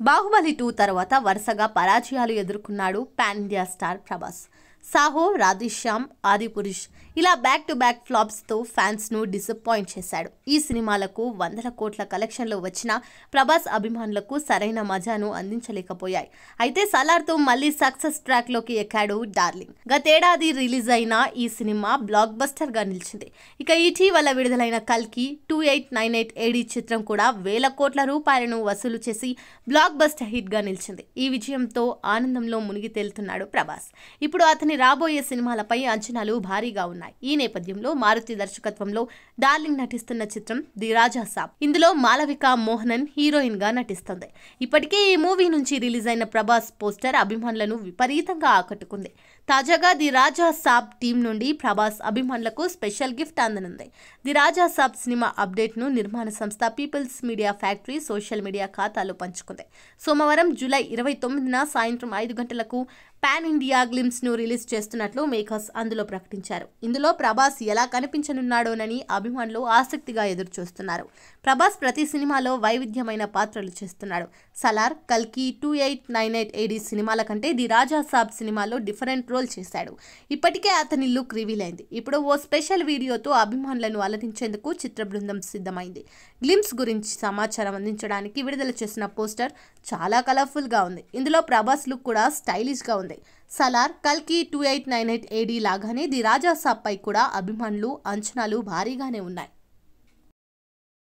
బాహుబలి 2 తర్వాత వరుసగా పరాజయాలు ఎదుర్కొన్నాడు pan India star Prabhas. Saaho, Radhe Shyam, Adipurush ఇలా బ్యాక్ టు బ్యాక్ ఫ్లాప్స్తో ఫ్యాన్స్ను డిసప్పాయింట్ చేశాడు. ఈ సినిమాలకు వందల కోట్ల కలెక్షన్లు వచ్చినా ప్రభాస్ అభిమానులకు సరైన మజాను అందించలేకపోయాయి. అయితే సలార్తో మళ్లీ సక్సెస్ ట్రాక్లోకి ఎక్కాడు డార్లింగ్. గతేడాది రిలీజ్ అయిన ఈ సినిమా బ్లాక్ బస్టర్గా నిలిచింది. ఇక ఇటీవల విడుదలైన కల్కి 2898 AD చిత్రం కూడా వేల కోట్ల రూపాయలను వసూలు చేసి బ్లాక్ బస్టర్ హిట్గా నిలిచింది. ఈ విజయంతో ఆనందంలో మునిగి తేలుతున్నాడు ప్రభాస్. ఇప్పుడు అతని రాబోయే సినిమాలపై అంచనాలు భారీగా ఉన్నాయి. ఈ నేపథ్యంలో మారుతి దర్శకత్వంలో డార్లింగ్ నటిస్తున్న చిత్రం ది రాజా సాబ్. ఇందులో మాలవిక మోహనన్ హీరోయిన్ గా నటిస్తుంది. ఇప్పటికే ఈ మూవీ నుంచి రిలీజ్ అయిన ప్రభాస్ పోస్టర్ అభిమానులను విపరీతంగా ఆకట్టుకుంది. తాజాగా ది రాజా సాబ్ టీం నుండి ప్రభాస్ అభిమానులకు special gift అందనుంది. The Raja Saab cinema update ను నిర్మాణ సంస్థ peoples media factory social media ఖాతాలో పంచుకుంది. సోమవారం జూలై 29న సాయంత్రం 5 గంటలకు పాన్ ఇండియా గ్లిమ్స్ ను రిలీజ్ చేస్తున్నట్లు మేకర్స్ అందులో ప్రకటించారు. ఇందులో ప్రభాస్ ఎలా కనిపించనున్నాడోనని అభిమానులు ఆసక్తిగా ఎదురుచూస్తున్నారు. ప్రభాస్ ప్రతి సినిమాలో వైవిధ్యమైన పాత్రలు చేస్తున్నాడు. సలార్, కల్కి, 2898 AD సినిమాల కంటే ది రాజా సాబ్ సినిమాలో డిఫరెంట్ రోల్ చేశాడు. ఇప్పటికే అతని లుక్ రివీల్ అయింది. ఇప్పుడు ఓ స్పెషల్ వీడియోతో అభిమానులను అలరించేందుకు చిత్ర బృందం సిద్ధమైంది. గ్లిమ్స్ గురించి సమాచారం అందించడానికి విడుదల చేసిన పోస్టర్ చాలా కలర్ఫుల్ గా ఉంది. ఇందులో ప్రభాస్ లుక్ కూడా స్టైలిష్ గా ఉంది. సలార్, కల్కి 2898 AD లాగానే ది రాజా సాబ్ పై కూడా అభిమానులు అంచనాలు భారీగానే ఉన్నాయి.